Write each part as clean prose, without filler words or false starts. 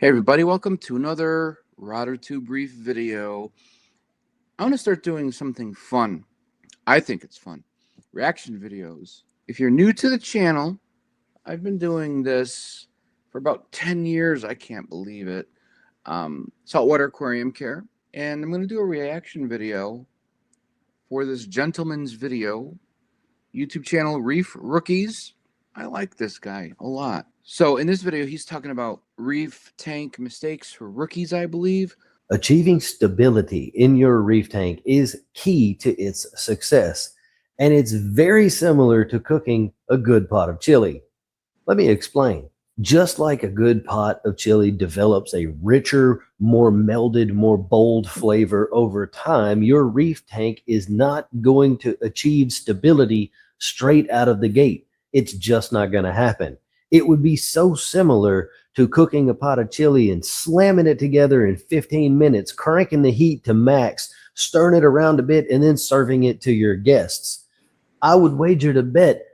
Hey everybody, welcome to another Rod or Two Brief video. I want to start doing something fun. I think it's fun. Reaction videos. If you're new to the channel, I've been doing this for about 10 years. I can't believe it. Saltwater Aquarium Care. And I'm going to do a reaction video for this gentleman's video. YouTube channel Reef Rookies. I like this guy a lot. So in this video, he's talking about reef tank mistakes for rookies, I believe. Achieving stability in your reef tank is key to its success, and it's very similar to cooking a good pot of chili. Let me explain. Just like a good pot of chili develops a richer, more melded, more bold flavor over time, your reef tank is not going to achieve stability straight out of the gate. It's just not going to happen. It would be so similar to cooking a pot of chili and slamming it together in 15 minutes, cranking the heat to max, stirring it around a bit, and then serving it to your guests. I would wager to bet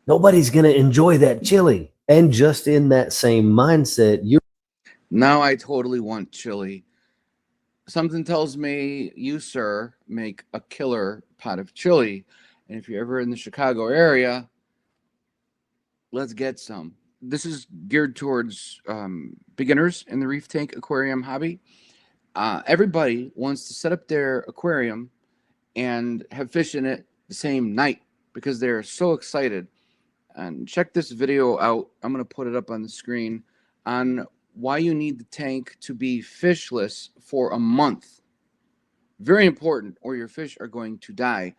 nobody's going to enjoy that chili. And just in that same mindset, Now I totally want chili. Something tells me you, sir, make a killer pot of chili. And if you're ever in the Chicago area, let's get some. This is geared towards beginners in the reef tank aquarium hobby. Everybody wants to set up their aquarium and have fish in it the same night because they're so excited. And check this video out. I'm going to put it up on the screen on why you need the tank to be fishless for a month. Very important, or your fish are going to die.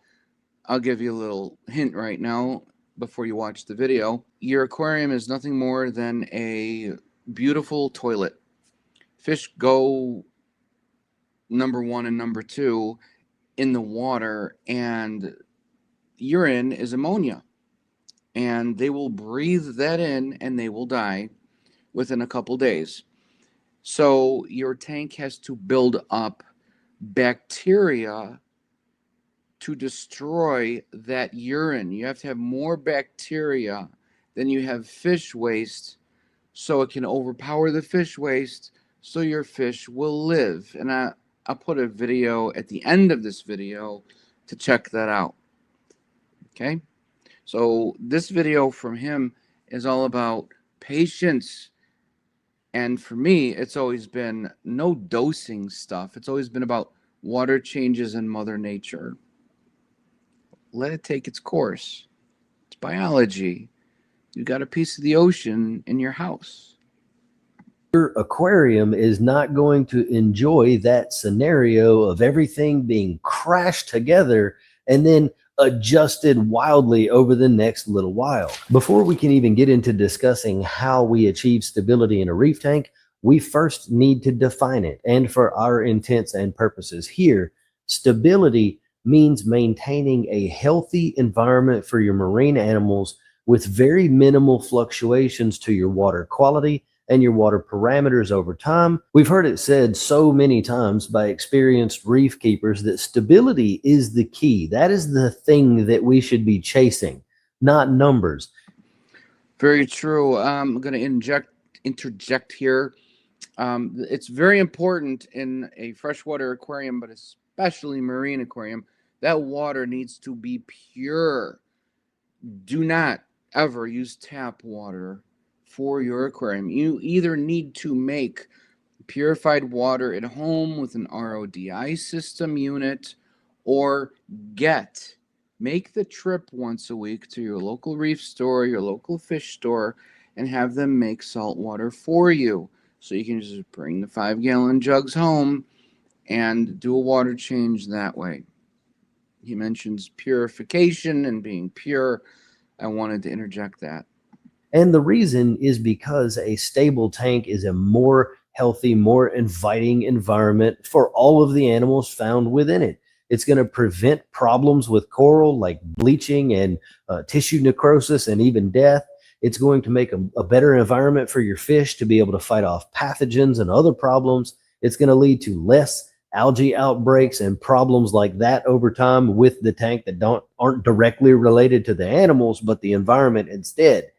I'll give you a little hint right now before you watch the video. Your aquarium is nothing more than a beautiful toilet. Fish go number one and number two in the water, and urine is ammonia. And they will breathe that in and they will die within a couple days. So your tank has to build up bacteria to destroy that urine. You have to have more bacteria than you have fish waste, so it can overpower the fish waste, so your fish will live. And I'll put a video at the end of this video to check that out. Okay? So this video from him is all about patience. And for me, it's always been no dosing stuff. It's always been about water changes in Mother Nature. Let it take its course. It's biology. You got a piece of the ocean in your house. your aquarium is not going to enjoy that scenario of everything being crashed together and then adjusted wildly over the next little while. Before we can even get into discussing how we achieve stability in a reef tank, we first need to define it. And for our intents and purposes here, stability means maintaining a healthy environment for your marine animals with very minimal fluctuations to your water quality and your water parameters over time. We've heard it said so many times by experienced reef keepers that stability is the key. That is the thing that we should be chasing, not numbers. Very true. I'm going to interject here. It's very important in a freshwater aquarium, but especially marine aquarium, that water needs to be pure. Do not ever use tap water for your aquarium. You either need to make purified water at home with an RODI system unit, or make the trip once a week to your local reef store, your local fish store, and have them make salt water for you. So you can just bring the 5-gallon jugs home and do a water change that way. He mentions purification and being pure. I wanted to interject that. And the reason is because a stable tank is a more healthy, more inviting environment for all of the animals found within it. It's going to prevent problems with coral like bleaching and tissue necrosis and even death. It's going to make a better environment for your fish to be able to fight off pathogens and other problems. It's going to lead to less algae outbreaks and problems like that over time with the tank that aren't directly related to the animals, but the environment instead.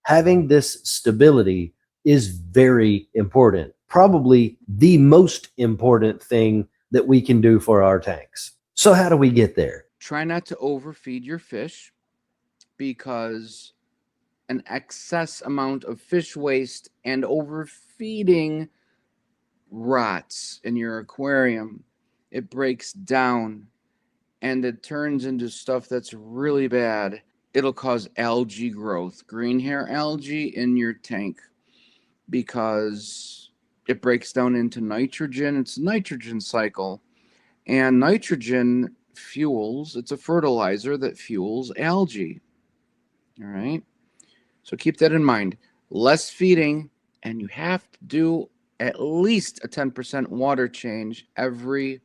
Having this stability is very important. Probably the most important thing that we can do for our tanks. So how do we get there? Try not to overfeed your fish, because an excess amount of fish waste and overfeeding rots in your aquarium. It breaks down and it turns into stuff that's really bad. It'll cause algae growth, green hair algae in your tank, because it breaks down into nitrogen. It's a nitrogen cycle, and nitrogen fuels, it's a fertilizer that fuels algae. All right. So keep that in mind. Less feeding, and you have to do at least a 10% water change every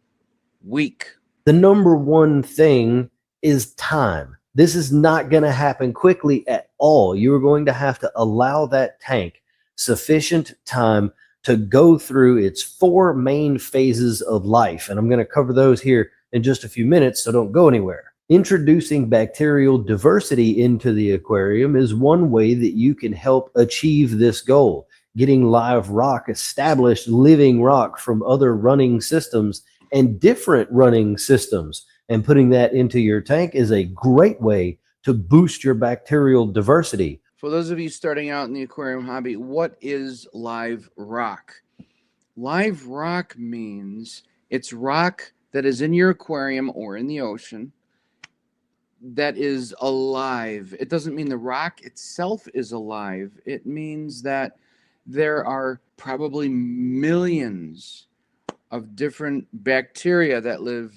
week. The number one thing is time. This is not going to happen quickly at all. You are going to have to allow that tank sufficient time to go through its 4 main phases of life. And I'm going to cover those here in just a few minutes, so don't go anywhere. Introducing bacterial diversity into the aquarium is one way that you can help achieve this goal. Getting live rock, established living rock from other running systems and different running systems, and putting that into your tank is a great way to boost your bacterial diversity. For those of you starting out in the aquarium hobby, what is live rock? Live rock means it's rock that is in your aquarium or in the ocean that is alive. It doesn't mean the rock itself is alive. It means that there are probably millions of different bacteria that live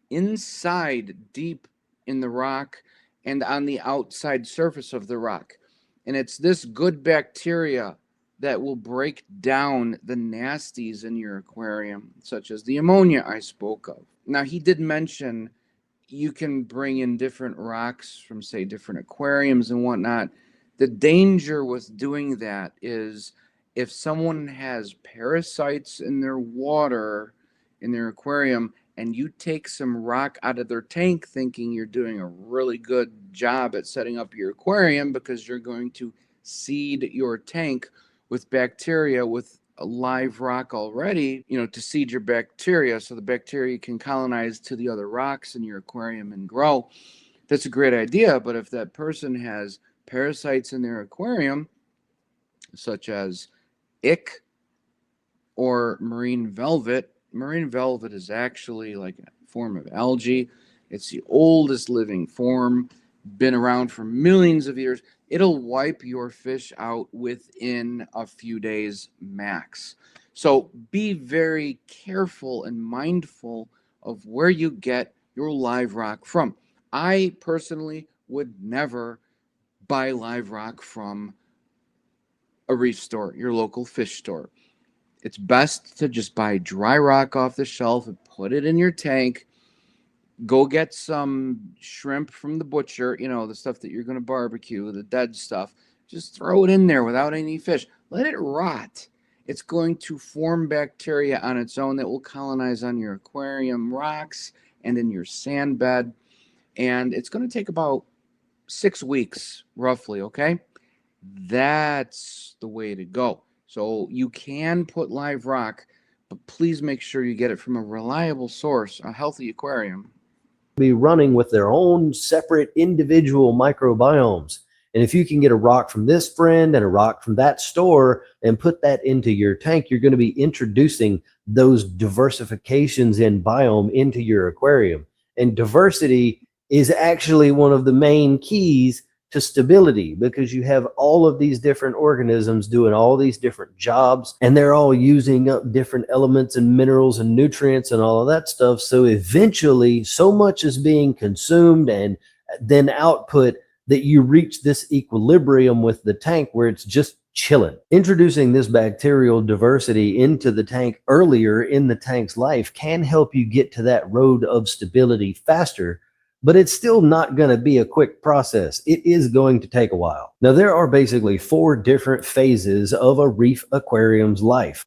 inside, deep in the rock and on the outside surface of the rock. And it's this good bacteria that will break down the nasties in your aquarium, such as the ammonia I spoke of. Now, he did mention you can bring in different rocks from, say, different aquariums and whatnot. The danger with doing that is if someone has parasites in their water, in their aquarium, and you take some rock out of their tank thinking you're doing a really good job at setting up your aquarium because you're going to seed your tank with bacteria with a live rock already, to seed your bacteria so the bacteria can colonize to the other rocks in your aquarium and grow. That's a great idea, but if that person has parasites in their aquarium, such as ick or marine velvet is actually like a form of algae. It's the oldest living form, been around for millions of years. It'll wipe your fish out within a few days max. So be very careful and mindful of where you get your live rock from. I personally would never buy live rock from a reef store, your local fish store. It's best to just buy dry rock off the shelf and put it in your tank. Go get some shrimp from the butcher, the stuff that you're going to barbecue, the dead stuff. Just throw it in there without any fish. Let it rot. It's going to form bacteria on its own that will colonize on your aquarium rocks and in your sand bed. And it's going to take about 6 weeks, roughly, okay? That's the way to go. So you can put live rock, but please make sure you get it from a reliable source, a healthy aquarium. Be running with their own separate individual microbiomes. And if you can get a rock from this friend and a rock from that store and put that into your tank, you're going to be introducing those diversifications in biome into your aquarium. And diversity is actually one of the main keys to stability, because you have all of these different organisms doing all these different jobs, and they're all using up different elements and minerals and nutrients and all of that stuff. So eventually so much is being consumed and then output that you reach this equilibrium with the tank where it's just chilling. Introducing this bacterial diversity into the tank earlier in the tank's life can help you get to that road of stability faster, but it's still not going to be a quick process. It is going to take a while. Now, there are basically 4 different phases of a reef aquarium's life.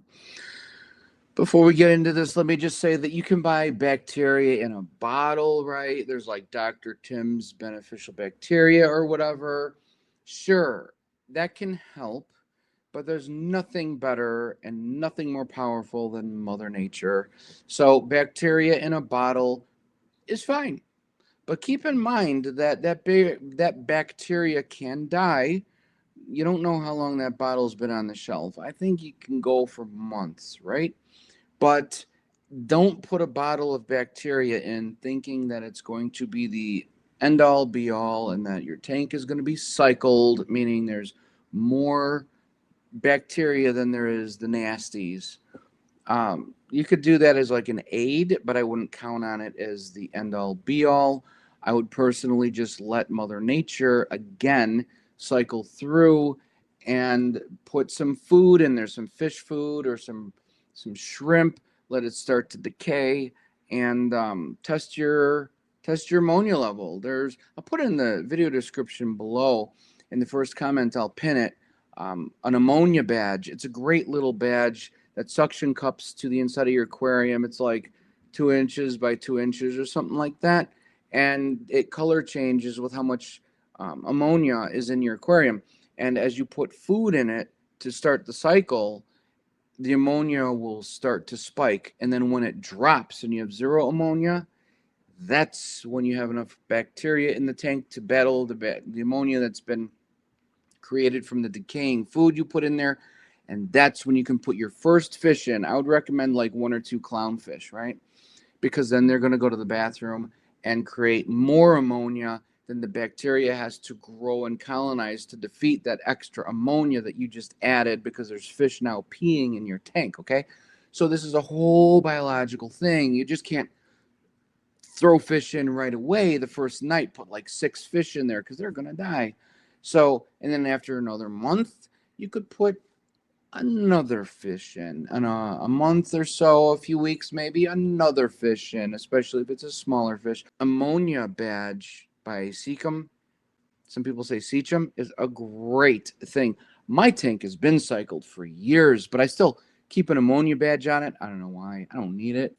Before we get into this, let me just say that you can buy bacteria in a bottle, right? There's like Dr. Tim's beneficial bacteria or whatever. Sure, that can help, but there's nothing better and nothing more powerful than Mother Nature. So bacteria in a bottle is fine, but keep in mind that that bacteria can die. You don't know how long that bottle's been on the shelf. I think you can go for months, right? But don't put a bottle of bacteria in thinking that it's going to be the end all be all and that your tank is going to be cycled, meaning there's more bacteria than there is the nasties. You could do that as like an aid, but I wouldn't count on it as the end all be all. I would personally just let Mother Nature again cycle through and put some food in there, some fish food or some shrimp. Let it start to decay and test your ammonia level. I'll put it in the video description below. In the first comment, I'll pin it. An ammonia badge. It's a great little badge that suction cups to the inside of your aquarium. It's like 2 inches by 2 inches or something like that. And it color changes with how much ammonia is in your aquarium. And as you put food in it to start the cycle, the ammonia will start to spike. And then when it drops and you have zero ammonia, that's when you have enough bacteria in the tank to battle the ammonia that's been created from the decaying food you put in there. And that's when you can put your first fish in. I would recommend like 1 or 2 clownfish, right? Because then they're going to go to the bathroom and create more ammonia than the bacteria has to grow and colonize to defeat that extra ammonia that you just added because there's fish now peeing in your tank, okay? So this is a whole biological thing. You just can't throw fish in right away the first night, put like 6 fish in there because they're going to die. So, and then after another month, you could put another fish in. And a month or so, a few weeks maybe, another fish in, especially if it's a smaller fish. Ammonia badge by Seachem, some people say Seachem, is a great thing. My tank has been cycled for years, but I still keep an ammonia badge on it. I don't know why. I don't need it.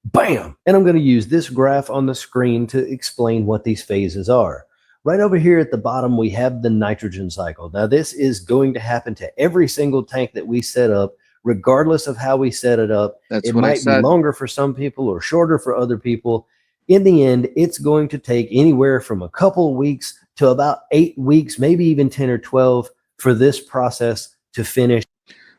Bam! And I'm going to use this graph on the screen to explain what these phases are. Right over here at the bottom, we have the nitrogen cycle. Now, this is going to happen to every single tank that we set up, regardless of how we set it up. That's it what I might said. be longer for some people or shorter for other people. In the end, it's going to take anywhere from a couple weeks to about 8 weeks, maybe even 10 or 12 for this process to finish.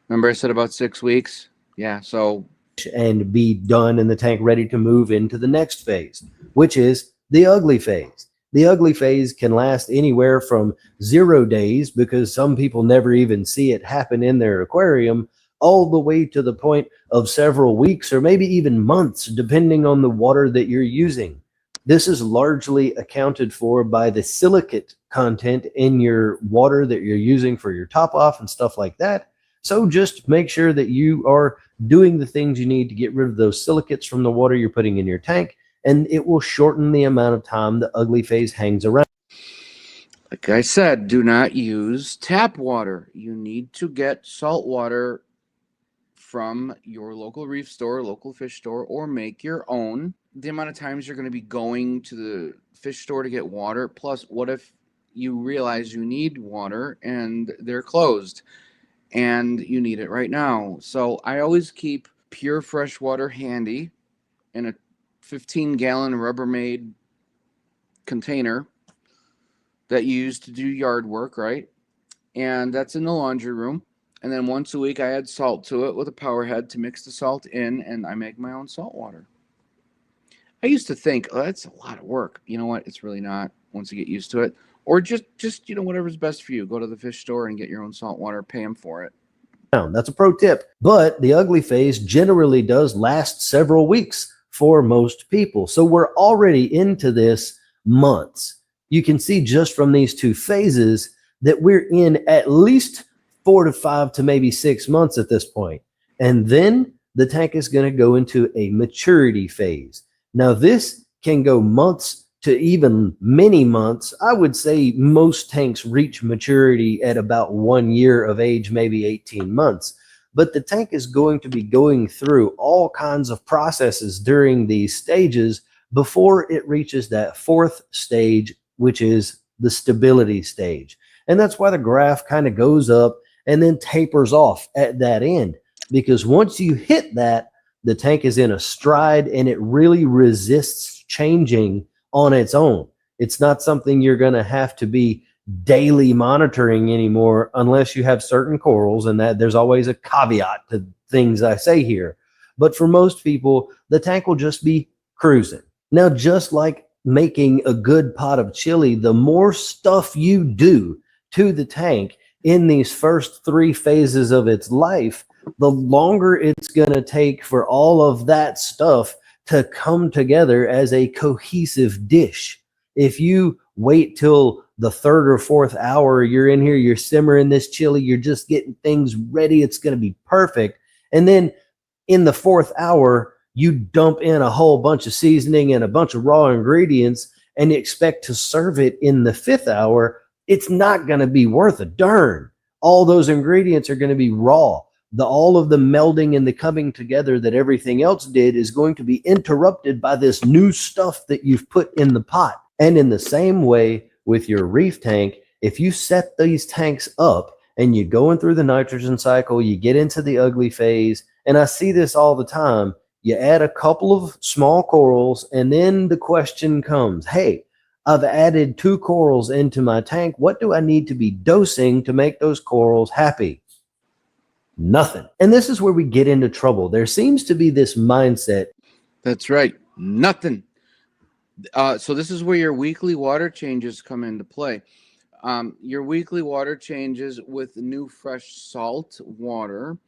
Remember I said about 6 weeks? Yeah, so and be done in the tank, ready to move into the next phase, which is the ugly phase. The ugly phase can last anywhere from 0 days, because some people never even see it happen in their aquarium, all the way to the point of several weeks or maybe even months, depending on the water that you're using. This is largely accounted for by the silicate content in your water that you're using for your top off and stuff like that. So just make sure that you are doing the things you need to get rid of those silicates from the water you're putting in your tank, and it will shorten the amount of time the ugly phase hangs around. like I said, do not use tap water. You need to get salt water from your local reef store, local fish store, or make your own. The amount of times you're going to be going to the fish store to get water, plus what if you realize you need water and they're closed and you need it right now? So I always keep pure fresh water handy in a 15-gallon Rubbermaid container that you use to do yard work, right? And that's in the laundry room. And then once a week, I add salt to it with a power head to mix the salt in, and I make my own salt water. I used to think, oh, that's a lot of work. You know what? It's really not once you get used to it. Or just whatever's best for you. Go to the fish store and get your own salt water. Pay them for it. That's a pro tip. But the ugly phase generally does last several weeks for most people. So we're already into this months. You can see just from these 2 phases that we're in at least 4 to 5 to maybe 6 months at this point. And then the tank is going to go into a maturity phase. Now, this can go months to even many months. I would say most tanks reach maturity at about 1 year of age, maybe 18 months. But the tank is going to be going through all kinds of processes during these stages before it reaches that 4th stage, which is the stability stage. And that's why the graph kind of goes up and then tapers off at that end. Because once you hit that, the tank is in a stride and it really resists changing on its own. It's not something you're going to have to be daily monitoring anymore unless you have certain corals, and that there's always a caveat to things I say here. But for most people, the tank will just be cruising. Now, just like making a good pot of chili, the more stuff you do to the tank in these first 3 phases of its life, the longer it's going to take for all of that stuff to come together as a cohesive dish. If you wait till the 3rd or 4th hour, you're in here, you're simmering this chili, you're just getting things ready, it's going to be perfect. And then in the 4th hour, you dump in a whole bunch of seasoning and a bunch of raw ingredients and you expect to serve it in the 5th hour, it's not going to be worth a darn. All those ingredients are going to be raw. All of the melding and the coming together that everything else did is going to be interrupted by this new stuff that you've put in the pot. And in the same way with your reef tank, if you set these tanks up and you're going through the nitrogen cycle, you get into the ugly phase, and I see this all the time, you add a couple of small corals, and then the question comes, hey, I've added 2 corals into my tank. What do I need to be dosing to make those corals happy? Nothing. And this is where we get into trouble. There seems to be this mindset. That's right. Nothing. So this is where your weekly water changes come into play. Your weekly water changes with new fresh salt water,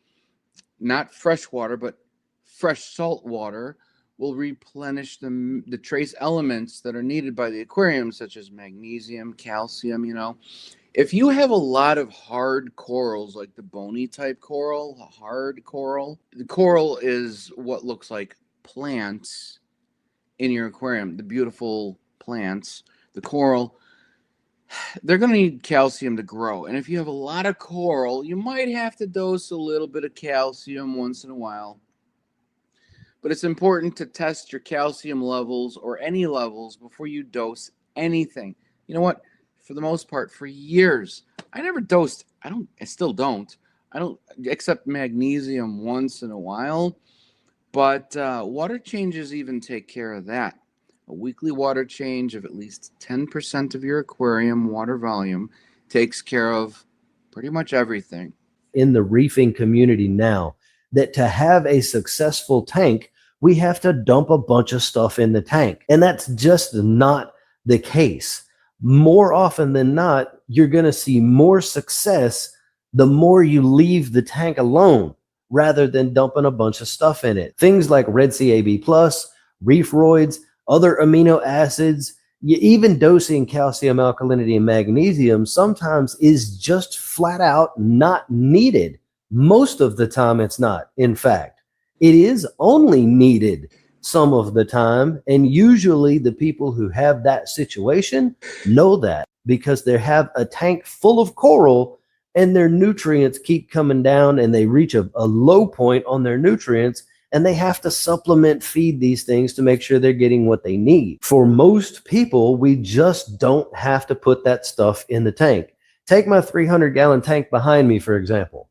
not fresh water, but fresh salt water, will replenish the trace elements that are needed by the aquarium, such as magnesium, calcium. If you have a lot of hard corals, like the bony type coral, a hard coral, the coral is what looks like plants in your aquarium, the beautiful plants, the coral, they're going to need calcium to grow. And if you have a lot of coral, you might have to dose a little bit of calcium once in a while. But it's important to test your calcium levels or any levels before you dose anything. You know what? For the most part, for years, I never dosed. I still don't. I don't, except magnesium once in a while. But water changes even take care of that. A weekly water change of at least 10% of your aquarium water volume takes care of pretty much everything. In the reefing community now, that to have a successful tank, we have to dump a bunch of stuff in the tank. And that's just not the case. More often than not, you're going to see more success the more you leave the tank alone rather than dumping a bunch of stuff in it. Things like Red Sea AB+, Reef Roids, other amino acids, even dosing calcium, alkalinity, and magnesium sometimes is just flat out not needed. Most of the time it's not. In fact, it is only needed some of the time. And usually the people who have that situation know that because they have a tank full of coral and their nutrients keep coming down and they reach a low point on their nutrients and they have to supplement feed these things to make sure they're getting what they need. For most people, we just don't have to put that stuff in the tank. Take my 300-gallon tank behind me, for example.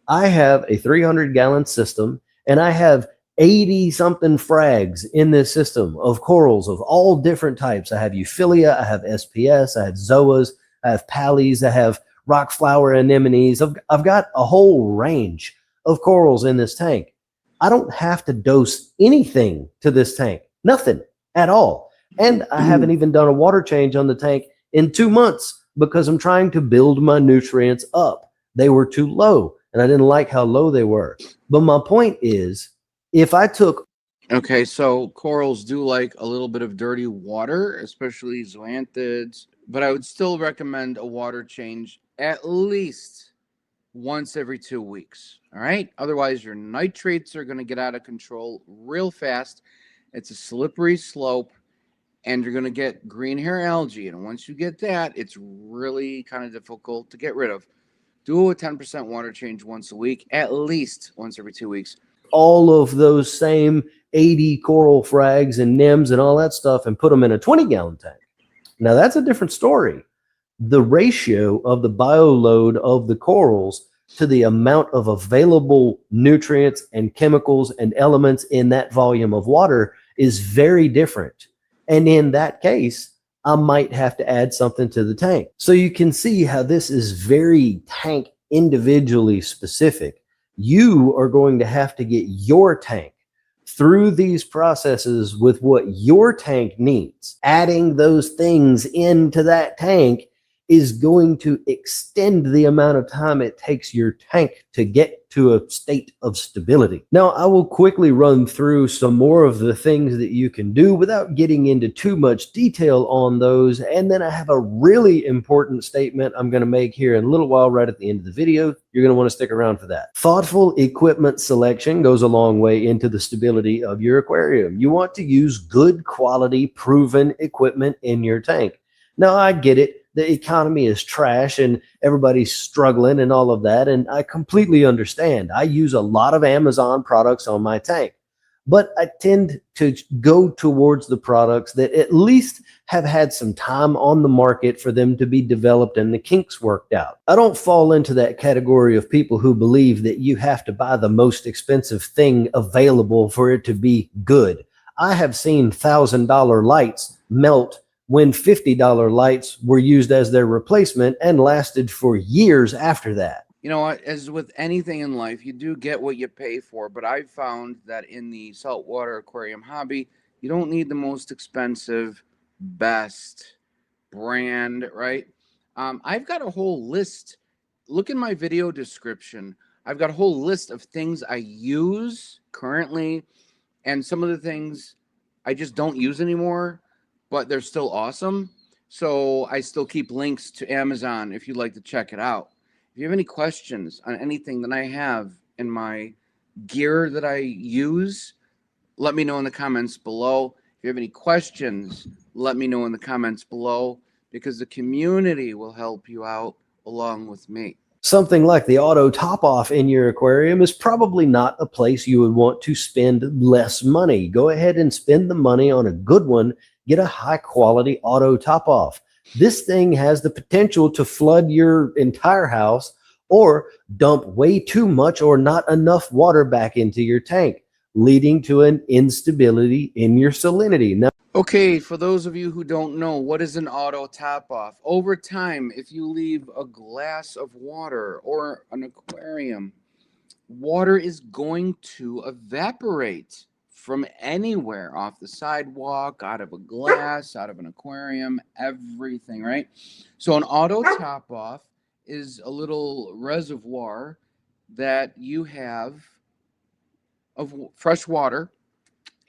I have a 300-gallon system and I have 80-something frags in this system of corals of all different types. I have Euphilia, I have SPS, I have Zoas, I have Pallies, I have rock flower anemones. I've got a whole range of corals in this tank. I don't have to dose anything to this tank, nothing at all. And I haven't even done a water change on the tank in 2 months because I'm trying to build my nutrients up. They were too low and I didn't like how low they were. But my point is, if I took... Okay, so corals do like a little bit of dirty water, especially zoanthids, but I would still recommend a water change at least once every 2 weeks. All right. Otherwise, your nitrates are going to get out of control real fast. It's a slippery slope and you're going to get green hair algae. And once you get that, it's really kind of difficult to get rid of. Do a 10% water change once a week, at least once every 2 weeks. All of those same 80 coral frags and NIMS and all that stuff and put them in a 20-gallon tank. Now, that's a different story. The ratio of the bioload of the corals to the amount of available nutrients and chemicals and elements in that volume of water is very different. And in that case, I might have to add something to the tank. So you can see how this is very tank individually specific. You are going to have to get your tank through these processes with what your tank needs. Adding those things into that tank is going to extend the amount of time it takes your tank to get to a state of stability. Now, I will quickly run through some more of the things that you can do without getting into too much detail on those. And then I have a really important statement I'm going to make here in a little while right at the end of the video. You're going to want to stick around for that. Thoughtful equipment selection goes a long way into the stability of your aquarium. You want to use good quality, proven equipment in your tank. Now, I get it. The economy is trash and everybody's struggling and all of that. And I completely understand. I use a lot of Amazon products on my tank, but I tend to go towards the products that at least have had some time on the market for them to be developed and the kinks worked out. I don't fall into that category of people who believe that you have to buy the most expensive thing available for it to be good. I have seen $1,000 lights melt when $50 lights were used as their replacement and lasted for years after that. You know what? As with anything in life, you do get what you pay for. But I've found that in the saltwater aquarium hobby, you don't need the most expensive, best brand, right? I've got a whole list. Look in my video description. I've got a whole list of things I use currently, and some of the things I just don't use anymore, but they're still awesome. So I still keep links to Amazon if you'd like to check it out. If you have any questions on anything that I have in my gear that I use, let me know in the comments below. If you have any questions, let me know in the comments below, because the community will help you out along with me. Something like the auto top off in your aquarium is probably not a place you would want to spend less money. Go ahead and spend the money on a good one. Get a high quality auto top off. This thing has the potential to flood your entire house or dump way too much or not enough water back into your tank, leading to an instability in your salinity. Now, okay, for those of you who don't know, what is an auto top off? Over time, if you leave a glass of water or an aquarium, water is going to evaporate from anywhere, off the sidewalk, out of a glass, out of an aquarium, everything, right? So an auto top off is a little reservoir that you have of fresh water,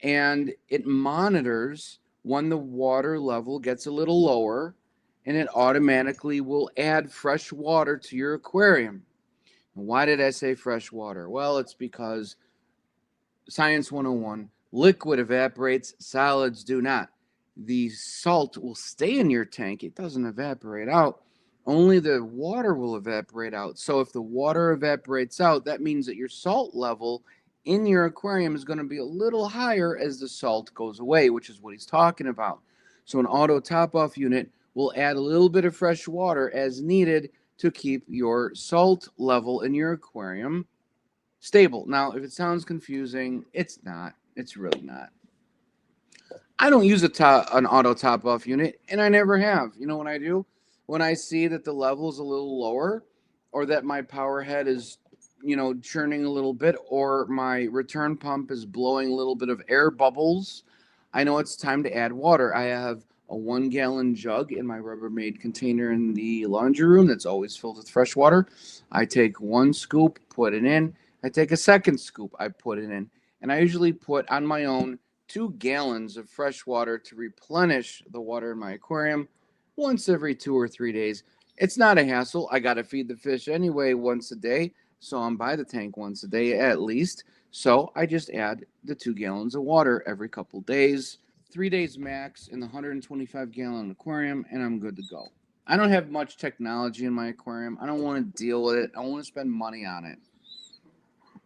and it monitors when the water level gets a little lower, and it automatically will add fresh water to your aquarium. Why did I say fresh water? Well, it's because Science 101, liquid evaporates, solids do not. The salt will stay in your tank. It doesn't evaporate out. Only the water will evaporate out. So if the water evaporates out, that means that your salt level in your aquarium is going to be a little higher as the salt goes away, which is what he's talking about. So an auto top-off unit will add a little bit of fresh water as needed to keep your salt level in your aquarium stable. Now, if it sounds confusing, it's not. It's really not. I don't use an auto top-off unit, and I never have. You know what I do? When I see that the level is a little lower, or that my power head is, churning a little bit, or my return pump is blowing a little bit of air bubbles, I know it's time to add water. I have a 1-gallon jug in my Rubbermaid container in the laundry room that's always filled with fresh water. I take 1 scoop, put it in. I take a 2nd scoop, I put it in, and I usually put on my own 2 gallons of fresh water to replenish the water in my aquarium once every 2 or 3 days. It's not a hassle. I got to feed the fish anyway once a day, so I'm by the tank once a day at least. So I just add the 2 gallons of water every couple days, 3 days max in the 125-gallon aquarium, and I'm good to go. I don't have much technology in my aquarium. I don't want to deal with it. I don't want to spend money on it.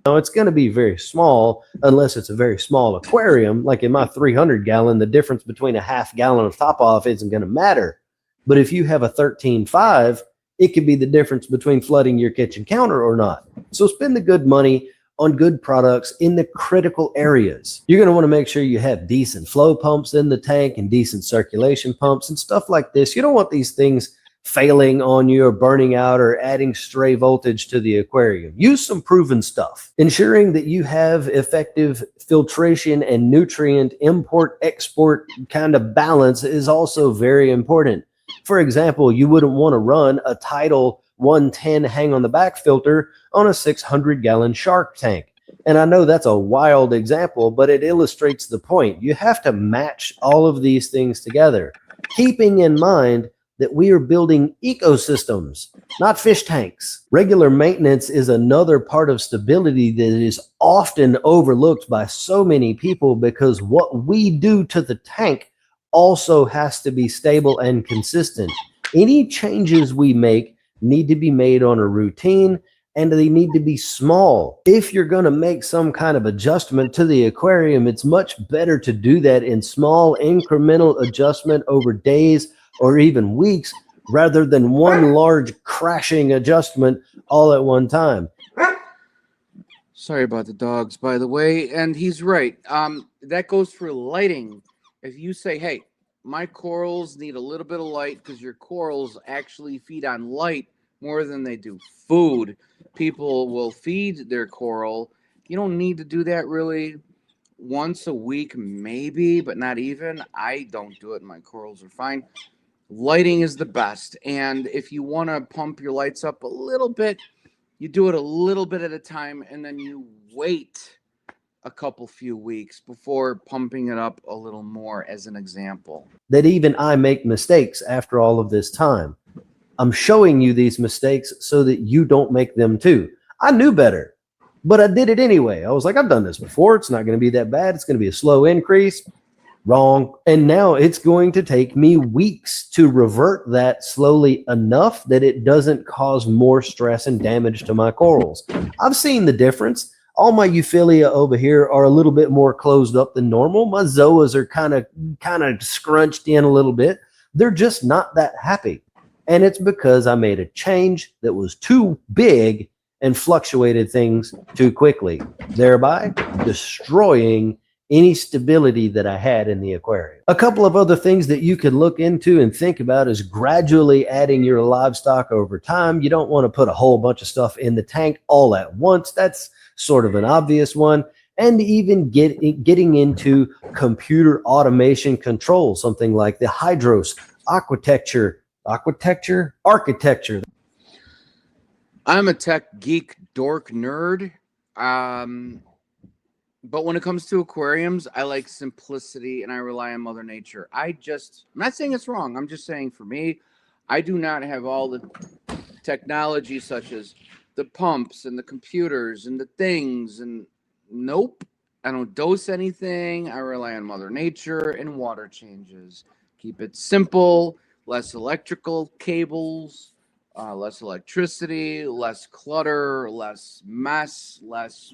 now it's going to be very small unless it's a very small aquarium. Like in my 300-gallon, the difference between a half gallon of top off isn't going to matter. But if you have a 13.5, It could be the difference between flooding your kitchen counter or not. So spend the good money on good products in the critical areas. You're going to want to make sure you have decent flow pumps in the tank and decent circulation pumps and stuff like this. You don't want these things failing on you or burning out or adding stray voltage to the aquarium. Use some proven stuff. Ensuring that you have effective filtration and nutrient import-export kind of balance is also very important. For example, you wouldn't want to run a Tidal 110 hang on the back filter on a 600-gallon shark tank. And I know that's a wild example, but it illustrates the point. You have to match all of these things together, keeping in mind that we are building ecosystems, not fish tanks. Regular maintenance is another part of stability that is often overlooked by so many people, because what we do to the tank also has to be stable and consistent. Any changes we make need to be made on a routine, and they need to be small. If you're going to make some kind of adjustment to the aquarium, it's much better to do that in small incremental adjustment over days or even weeks, rather than one large crashing adjustment all at one time. Sorry about the dogs, by the way. And he's right. That goes for lighting. If you say, hey, my corals need a little bit of light, because your corals actually feed on light more than they do food. People will feed their coral. You don't need to do that really. Once a week, maybe, but not even. I don't do it. My corals are fine. Lighting is the best. And if you want to pump your lights up a little bit, you do it a little bit at a time, and then you wait a few weeks before pumping it up a little more, as an example. That even I make mistakes after all of this time. I'm showing you these mistakes so that you don't make them too. I knew better, but I did it anyway. I was like, I've done this before. It's not going to be that bad. It's going to be a slow increase. Wrong. And now it's going to take me weeks to revert that slowly enough that it doesn't cause more stress and damage to my corals. I've seen the difference. All my Euphilia over here are a little bit more closed up than normal. My Zoas are kind of scrunched in a little bit. They're just not that happy. And it's because I made a change that was too big and fluctuated things too quickly, thereby destroying any stability that I had in the aquarium. A couple of other things that you could look into and think about is gradually adding your livestock over time. You don't want to put a whole bunch of stuff in the tank all at once. That's sort of an obvious one. And even getting into computer automation control, something like the Hydros architecture. I'm a tech geek, dork, nerd. But when it comes to aquariums, I like simplicity and I rely on Mother Nature. I'm not saying it's wrong. I'm just saying, for me, I do not have all the technology, such as the pumps and the computers and the things. And nope, I don't dose anything. I rely on Mother Nature and water changes. Keep it simple, less electrical cables, less electricity, less clutter, less mess, less.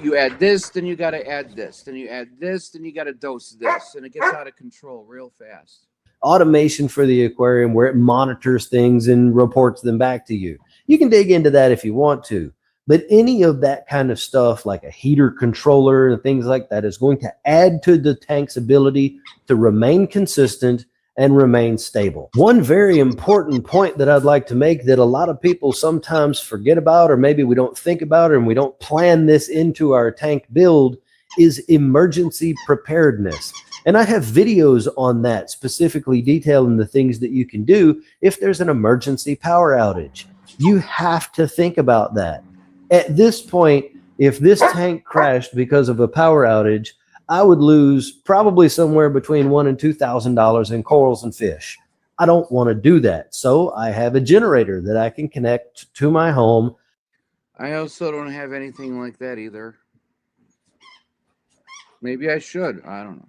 You add this, then you got to add this. Then you add this, then you got to dose this. And it gets out of control real fast. Automation for the aquarium where it monitors things and reports them back to you. You can dig into that if you want to. But any of that kind of stuff, like a heater controller and things like that, is going to add to the tank's ability to remain consistent and remain stable. One very important point that I'd like to make that a lot of people sometimes forget about, or maybe we don't think about, and we don't plan this into our tank build, is emergency preparedness. And I have videos on that, specifically detailing the things that you can do if there's an emergency power outage. You have to think about that. At this point, if this tank crashed because of a power outage, I would lose probably somewhere between $1,000 and $2,000 in corals and fish. I don't want to do that. So I have a generator that I can connect to my home. I also don't have anything like that either. Maybe I should. I don't know.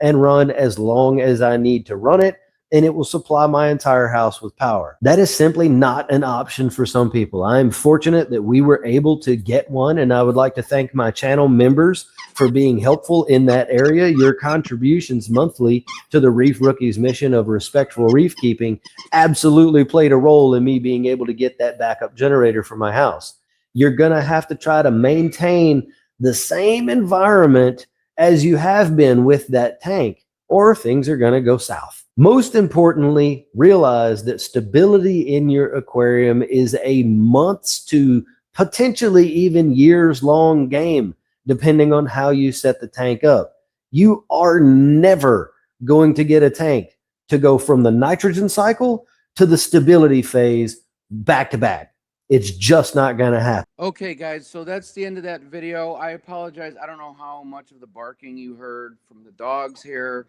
And run as long as I need to run it and it will supply my entire house with power. That is simply not an option for some people. I am fortunate that we were able to get one, and I would like to thank my channel members for being helpful in that area. Your contributions monthly to the Reef Rookies mission of respectful reef keeping absolutely played a role in me being able to get that backup generator for my house. You're going to have to try to maintain the same environment as you have been with that tank, or things are going to go south. Most importantly, realize that stability in your aquarium is a months to potentially even years long game, depending on how you set the tank up. You are never going to get a tank to go from the nitrogen cycle to the stability phase back to back. It's just not going to happen. Okay, guys, so that's the end of that video. I apologize. I don't know how much of the barking you heard from the dogs here.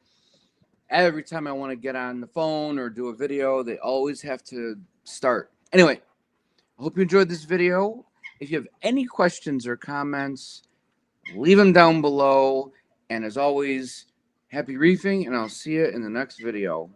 Every time I want to get on the phone or do a video, they always have to start. Anyway, I hope you enjoyed this video. If you have any questions or comments, leave them down below. And as always, happy reefing, and I'll see you in the next video.